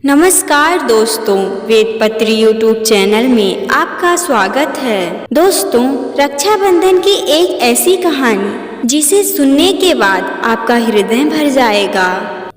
नमस्कार दोस्तों, वेदपत्री YouTube channel में आपका स्वागत है। दोस्तों, रक्षाबंधन की एक ऐसी कहानी जिसे सुनने के बाद आपका हृदय भर जाएगा,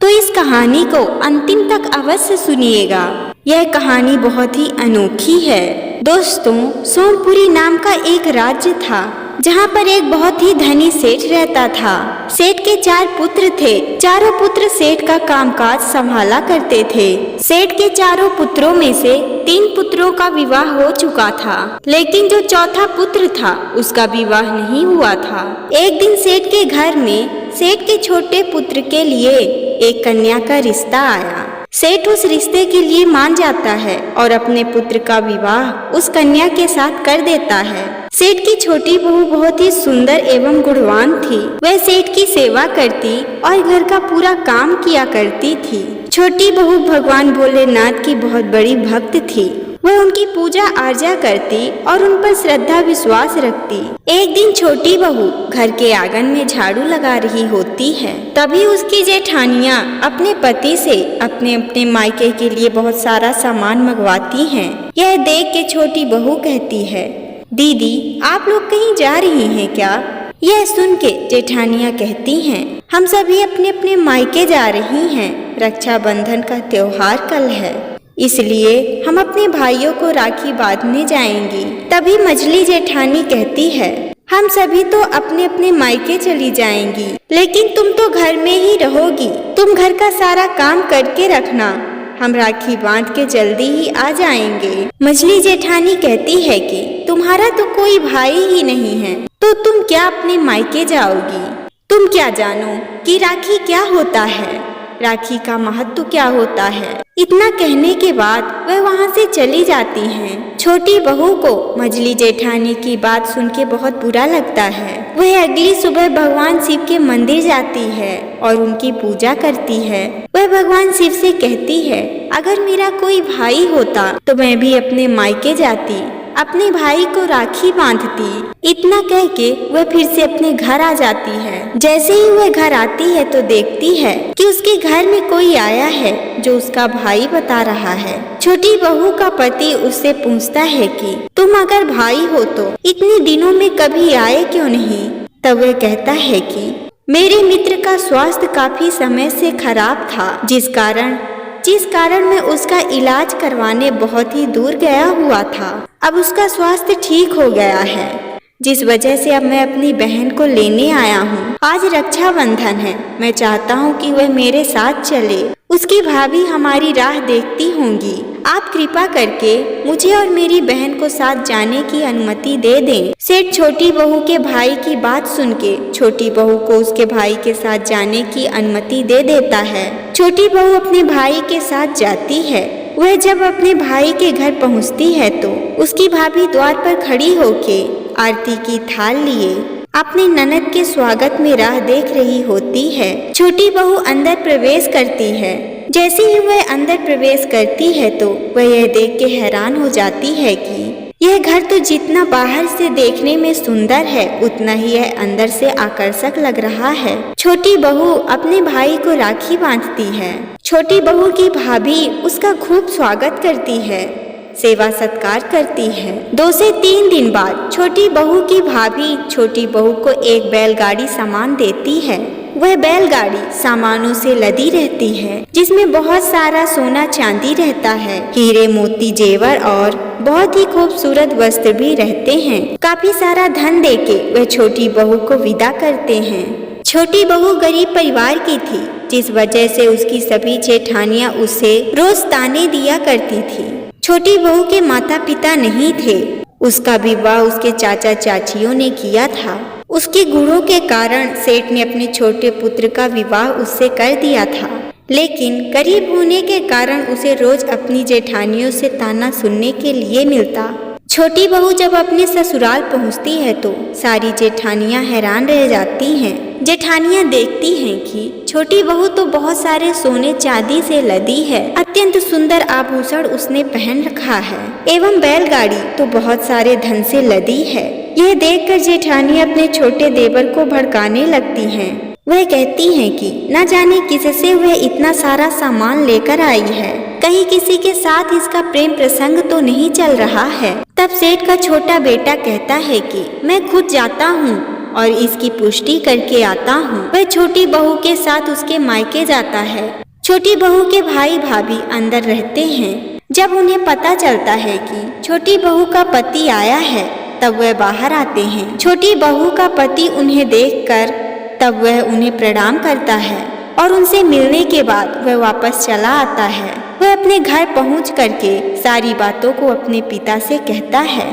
तो इस कहानी को अंतिम तक अवश्य सुनिएगा। यह कहानी बहुत ही अनोखी है। दोस्तों, सोनपुरी नाम का एक राज्य था जहाँ पर एक बहुत ही धनी सेठ रहता था। सेठ के 4 पुत्र थे। चारों पुत्र सेठ का कामकाज संभाला करते थे। सेठ के चारों पुत्रों में से 3 पुत्रों का विवाह हो चुका था, लेकिन जो चौथा पुत्र था उसका विवाह नहीं हुआ था। एक दिन सेठ के घर में सेठ के छोटे पुत्र के लिए एक कन्या का रिश्ता आया। सेठ उस रिश्ते के लिए मान जाता है और अपने पुत्र का विवाह उस कन्या के साथ कर देता है। सेठ की छोटी बहू बहुत ही सुंदर एवं गुणवान थी। वह सेठ की सेवा करती और घर का पूरा काम किया करती थी। छोटी बहू भगवान भोलेनाथ की बहुत बड़ी भक्त थी। वह उनकी पूजा अर्चा करती और उन पर श्रद्धा विश्वास रखती। एक दिन छोटी बहू घर के आंगन में झाड़ू लगा रही होती है। तभी उसकी जेठानियाँ अपने पति से अपने अपने मायके के लिए बहुत सारा सामान मंगवाती हैं। यह देख के छोटी बहू कहती है, दीदी, आप लोग कहीं जा रही हैं क्या? यह सुन के जेठानियाँ कहती हैं, हम सभी अपने अपने मायके जा रही हैं। रक्षाबंधन का त्योहार कल है, इसलिए हम अपने भाइयों को राखी बांधने जाएंगी। तभी मझली जेठानी कहती है, हम सभी तो अपने अपने मायके चली जाएंगी, लेकिन तुम तो घर में ही रहोगी। तुम घर का सारा काम करके रखना, हम राखी बांध के जल्दी ही आ जाएंगे। मझली जेठानी कहती है कि तुम्हारा तो कोई भाई ही नहीं है, तो तुम क्या अपने मायके जाओगी? तुम क्या जानो कि राखी क्या होता है, राखी का महत्व क्या होता है। इतना कहने के बाद वह वहाँ से चली जाती हैं। छोटी बहू को मझली जेठानी की बात सुन के बहुत बुरा लगता है। वह अगली सुबह भगवान शिव के मंदिर जाती है और उनकी पूजा करती है। वह भगवान शिव से कहती है, अगर मेरा कोई भाई होता तो मैं भी अपने मायके जाती, अपने भाई को राखी बांधती। इतना कह के वह फिर से अपने घर आ जाती है। जैसे ही वह घर आती है तो देखती है कि उसके घर में कोई आया है जो उसका भाई बता रहा है। छोटी बहू का पति उससे पूछता है कि तुम अगर भाई हो तो इतने दिनों में कभी आए क्यों नहीं? तब वह कहता है कि मेरे मित्र का स्वास्थ्य काफी समय से खराब था, जिस कारण मैं उसका इलाज करवाने बहुत ही दूर गया हुआ था। अब उसका स्वास्थ्य ठीक हो गया है, जिस वजह से अब मैं अपनी बहन को लेने आया हूँ। आज रक्षाबंधन है, मैं चाहता हूँ कि वह मेरे साथ चले। उसकी भाभी हमारी राह देखती होंगी। आप कृपा करके मुझे और मेरी बहन को साथ जाने की अनुमति दे दें। सेठ छोटी बहू के भाई की बात सुन के छोटी बहू को उसके भाई के साथ जाने की अनुमति दे देता है। छोटी बहू अपने भाई के साथ जाती है। वह जब अपने भाई के घर पहुंचती है तो उसकी भाभी द्वार पर खड़ी होके आरती की थाल लिए अपने ननद के स्वागत में राह देख रही होती है। छोटी बहू अंदर प्रवेश करती है। जैसे ही वह अंदर प्रवेश करती है तो वह यह देख के हैरान हो जाती है कि यह घर तो जितना बाहर से देखने में सुंदर है, उतना ही यह अंदर से आकर्षक लग रहा है। छोटी बहू अपने भाई को राखी बांधती है। छोटी बहू की भाभी उसका खूब स्वागत करती है, सेवा सत्कार करती है। 2 से 3 दिन बाद छोटी बहू की भाभी छोटी बहू को एक बैलगाड़ी सामान देती है। वह बैलगाड़ी सामानों से लदी रहती है, जिसमें बहुत सारा सोना चांदी रहता है, हीरे मोती जेवर और बहुत ही खूबसूरत वस्त्र भी रहते हैं। काफी सारा धन देके वह छोटी बहू को विदा करते हैं। छोटी बहू गरीब परिवार की थी, जिस वजह से उसकी सभी जेठानियाँ उसे रोज ताने दिया करती थी। छोटी बहू के माता पिता नहीं थे। उसका विवाह उसके चाचा चाचियों ने किया था। उसके गुणों के कारण सेठ ने अपने छोटे पुत्र का विवाह उससे कर दिया था, लेकिन गरीब होने के कारण उसे रोज अपनी जेठानियों से ताना सुनने के लिए मिलता। छोटी बहू जब अपने ससुराल पहुंचती है तो सारी जेठानियां हैरान रह जाती हैं। जेठानियां देखती हैं कि छोटी बहू तो बहुत सारे सोने चांदी से लदी है, अत्यंत सुंदर आभूषण उसने पहन रखा है एवं बैलगाड़ी तो बहुत सारे धन से लदी है। यह देखकर जेठानी अपने छोटे देवर को भड़काने लगती हैं। वह कहती हैं कि न जाने किससे वह इतना सारा सामान लेकर आई है, कहीं किसी के साथ इसका प्रेम प्रसंग तो नहीं चल रहा है। तब सेठ का छोटा बेटा कहता है कि मैं खुद जाता हूँ और इसकी पुष्टि करके आता हूँ। वह छोटी बहू के साथ उसके मायके जाता है। छोटी बहू के भाई भाभी अंदर रहते हैं। जब उन्हें पता चलता है कि छोटी बहू का पति आया है, तब वह बाहर आते हैं। छोटी बहू का पति उन्हें देखकर तब वह उन्हें प्रणाम करता है और उनसे मिलने के बाद वह वापस चला आता है। वह अपने घर पहुंच करके सारी बातों को अपने पिता से कहता है।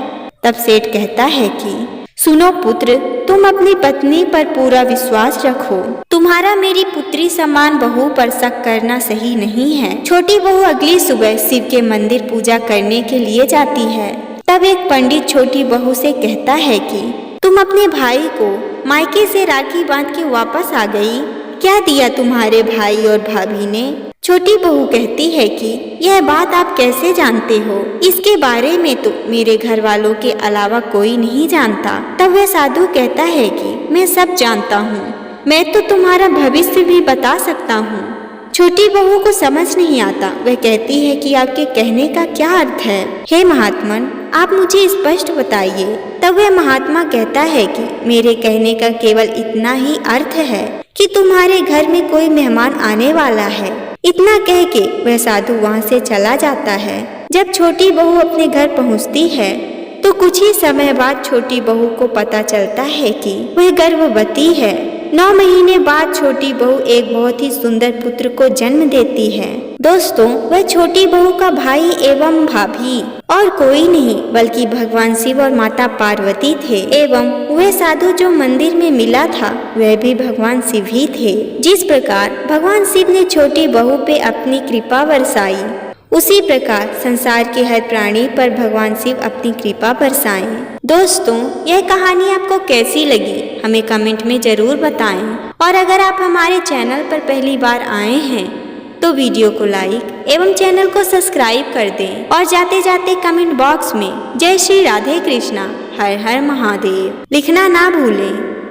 तब सेठ कहता है कि सुनो पुत्र, तुम अपनी पत्नी पर पूरा विश्वास रखो। तुम्हारा मेरी पुत्री समान बहू पर शक करना सही नहीं है। छोटी बहू अगली सुबह शिव के मंदिर पूजा करने के लिए जाती है। तब एक पंडित छोटी बहू से कहता है कि तुम अपने भाई को मायके से राखी बांध के वापस आ गई, क्या दिया तुम्हारे भाई और भाभी ने? छोटी बहू कहती है कि यह बात आप कैसे जानते हो? इसके बारे में तो मेरे घर वालों के अलावा कोई नहीं जानता। तब वह साधु कहता है कि मैं सब जानता हूँ, मैं तो तुम्हारा भविष्य भी बता सकता हूँ। छोटी बहू को समझ नहीं आता। वह कहती है कि आपके कहने का क्या अर्थ है? हे महात्मन, आप मुझे स्पष्ट बताइए। तब वह महात्मा कहता है कि मेरे कहने का केवल इतना ही अर्थ है कि तुम्हारे घर में कोई मेहमान आने वाला है। इतना कह के वह साधु वहाँ से चला जाता है। जब छोटी बहू अपने घर पहुँचती है तो कुछ ही समय बाद छोटी बहू को पता चलता है कि वह गर्भवती है। 9 महीने बाद छोटी बहू एक बहुत ही सुंदर पुत्र को जन्म देती है। दोस्तों, वह छोटी बहू का भाई एवं भाभी और कोई नहीं बल्कि भगवान शिव और माता पार्वती थे। एवं वह साधु जो मंदिर में मिला था वह भी भगवान शिव ही थे। जिस प्रकार भगवान शिव ने छोटी बहू पे अपनी कृपा बरसाई, उसी प्रकार संसार के हर प्राणी पर भगवान शिव अपनी कृपा बरसाएं। दोस्तों, यह कहानी आपको कैसी लगी हमें कमेंट में जरूर बताएं। और अगर आप हमारे चैनल पर पहली बार आए हैं तो वीडियो को लाइक एवं चैनल को सब्सक्राइब कर दें। और जाते जाते कमेंट बॉक्स में जय श्री राधे कृष्णा, हर हर महादेव लिखना ना भूलें।